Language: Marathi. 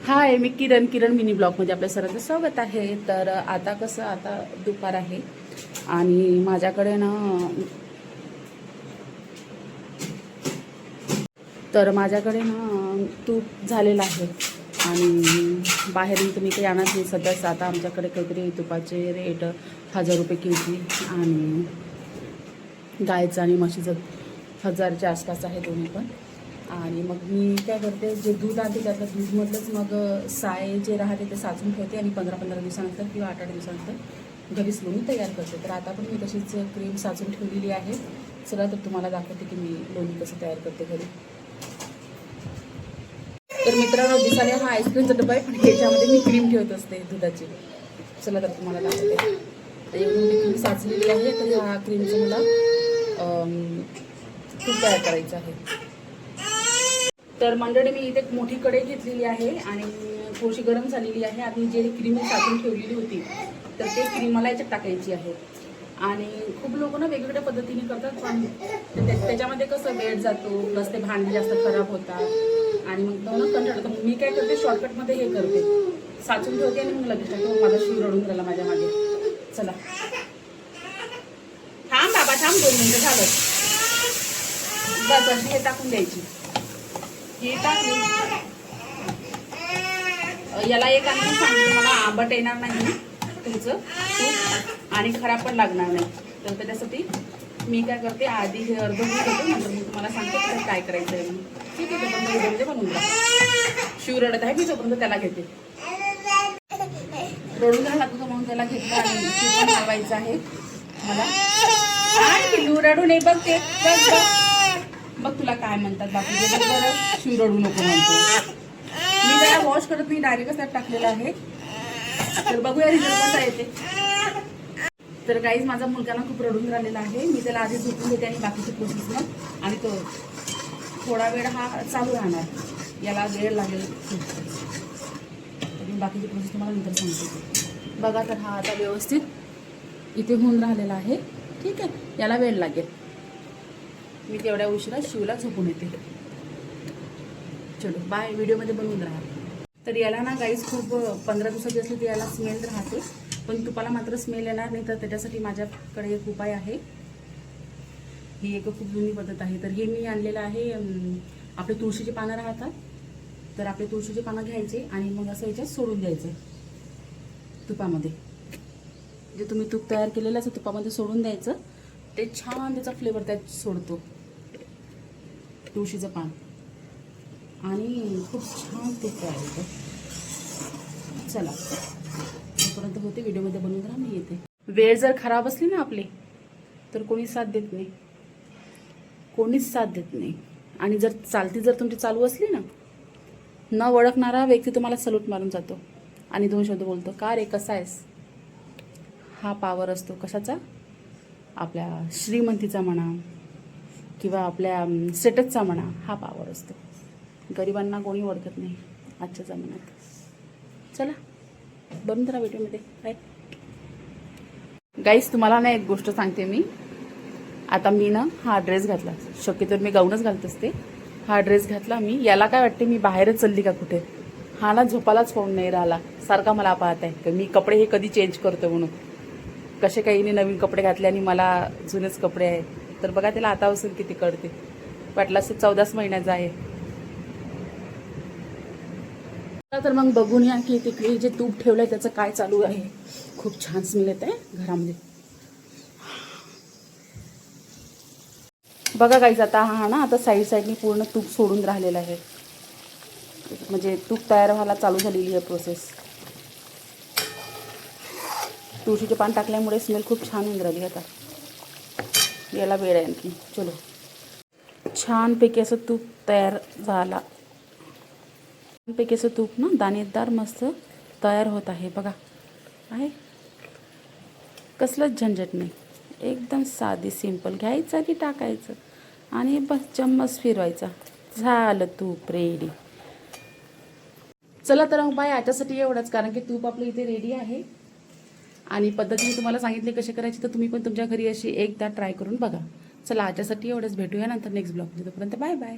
हाय, मी किरण मिनी ब्लॉगमध्ये आपल्या सर्वांचं स्वागत आहे. तर आता दुपार आहे आणि माझ्याकडे ना तूप झालेलं आहे आणि बाहेरून तुम्ही काही आणत नाही. सध्याच आता आमच्याकडे काहीतरी तुपाचे रेट 1000 रुपये केजी आणि गायचं आणि म्हशीचं 1000च्या आसपास आहे दोन्ही पण. आणि मग मी काय करते, जे दूध आणते त्यातलं दूधमधलंच मग साय जे राहते ते साचून ठेवते आणि 15-15 दिवसानंतर किंवा 8-8 दिवसानंतर घरीच लोणी तयार करते. तर आता पण मी तशीच क्रीम साचून ठेवलेली आहे. चला तर तुम्हाला दाखवते की मी लोणी कसं तयार करते घरी. तर मित्रांनो, दिसायला हा आईस्क्रीमचा डबा आहे, पण ह्याच्यामध्ये मी क्रीम ठेवत असते दुधाची. चला तर तुम्हाला दाखवते. तर एवढी मोठी क्रीम साचलेली आहे. तर ह्या क्रीमचं मला तूप तयार करायचं आहे. तर मंडळी, मी इथे मोठी कढई घेतलेली आहे आणि थोडीशी गरम झालेली आहे. आणि जे क्रीम साचून ठेवलेली होती तर ते क्रीम मला याच्यात टाकायची आहे. आणि खूप लोक ना वेगवेगळ्या पद्धतीने करतात, पण त्याच्यामध्ये कसं वेळ जातो, प्लस ते भांडी जास्त खराब होतात आणि मग तो ना कंटाळतो. मी काय करते, शॉर्टकटमध्ये हे करते, साचून ठेवते आणि मग लगेच टाकते. माझा शिव रडून राहिला माझ्या मागे. चला थांब बाबा, थांब, 2 मिनिटं झालं. बस अशी हे टाकून द्यायची. ही टाकली. याला एक आणखी सांगते, मला आंबट येणार नाही तुमचं तूप आणि खराब पण लागणार नाही. तर त्याच्यासाठी मी काय करते, आधी हे अर्ध दूध घेते, नंतर मी तुम्हाला सांगते की काय करायचं आहे. ठीक आहे, तोपर्यंत व्हिडिओमध्ये बनवून द्या. शिव रडत आहे, मी तोपर्यंत त्याला घेते. रडून राहिला तुझं म्हणून त्याला घेतलं आणि तूप पण हलवायचं आहे मला. पिल्लू रडू नाही, बघ ते बघ तुला काय म्हणतात बाकी. बरं, शिव रडू नको म्हणतो. मी त्याला वॉश करत नाही, डायरेक्टच त्यात टाकलेलं आहे. तर बघूया रिझल्ट कसा येते. तर काहीच माझा मुलगा ना खूप रडून राहिलेला आहे. मी त्याला आधी झोपून देते आणि बाकीची प्रोसेस मग, आणि तो थोडा वेळ हा चालू राहणार, याला वेळ लागेल. तर मी बाकीची प्रोसेस तुम्हाला नंतर सांगते. बघा, तर हा आता व्यवस्थित इथे होऊन राहिलेला आहे. ठीक आहे, याला वेळ लागेल. मी तेवढ्या उशिरा शिवला झोपून येते. चलो बाय, व्हिडिओमध्ये बनवून राहा. तर याला ना गाईज खूप 15 दिवसाची असली तर याला स्मेल राहते, पण तुपाला मात्र स्मेल येणार नाही. तर त्याच्यासाठी माझ्याकडे एक उपाय आहे. ही एक खूप जुनी पद्धत आहे. तर हे मी आणलेलं आहे. आपले तुळशीचे पानं राहतात, तर आपले तुळशीचे पानं घ्यायचे आणि मग असं याच्यात सोडून द्यायचं तुपामध्ये. जे तुम्ही तूप तयार केलेलं असं तुपामध्ये सोडून द्यायचं. ते छान त्याचा फ्लेवर त्यात सोडतो तुळशीचं पान, आणि खूप छान तूप तयार होतं. चला तोपर्यंत होते, व्हिडिओमध्ये बनवून राहा, मी येते. वेळ जर खराब असली ना आपली, तर कोणीच साथ देत नाही, कोणीच साथ देत नाही. आणि जर चालती जर तुमची चालू असली ना, न ओळखणारा व्यक्ती तुम्हाला सलूट मारून जातो आणि 2 शब्द बोलतो, का रे कसा आहेस. हा पावर असतो कशाचा, आपल्या श्रीमंतीचा म्हणा किंवा आपल्या स्टेटसचा म्हणा. हा पावर असतो. गरिबांना कोणी ओळखत नाही आजच्या जमान्यात. चला बनून जरा व्हिडिओमध्ये. काय गाईस, तुम्हाला ना एक गोष्ट सांगते मी. आता मी ना हा ड्रेस घातला, शक्यतो मी गाऊनच घालत असते. हा ड्रेस घातला मी. याला काय वाटते मी बाहेरच चालली का कुठे. हा ना झोपालाच फोन नाही राहिला, सारखा मला पाहत आहे की मी कपडे हे कधी चेंज करतो म्हणून. कसे काही नवीन कपडे घातले आणि मला जुनेच कपडे आहे. तर बघा त्याला आता असून किती कळते. वाटलं असं 14 महिन्याचा आहे. तर मग बघून या की तिकडे जे तूप ठेवलंय त्याचं काय चालू आहे. खूप छान स्मेल येत आहे घरामध्ये. बघा गाईज, आता हा ना आता साईडने पूर्ण तूप सोडून राहिलेलं आहे. म्हणजे तूप तयार व्हायला चालू झालेली आहे प्रोसेस. तुळशीचे पान टाकल्यामुळे स्मेल खूप छान होऊन राहिली. आता याला वेळ आहे आणखी. चलो, छानपैकी असं तूप तयार झाला. छानपैकी असं तूप ना दाणेदार मस्त तयार होत आहे. बघा, आहे कसलंच झंझट नाही, एकदम साधी सिंपल. घ्यायचं की टाकायचं आणि बस चम्मच फिरवायचा, झालं तूप रेडी. चला तर मग बाय, याच्यासाठी एवढंच, कारण की तूप आपलं इथे रेडी आहे. आणि पद्धतीने तुम्हाला सांगितले कसे करायचे, तर तुम्ही पण तुमच्या घरी अशी एकदा ट्राय करून बघा. चला आजच्यासाठी एवढंच, भेटूया नंतर नेक्स्ट ब्लॉगमध्ये. तोपर्यंत बाय बाय.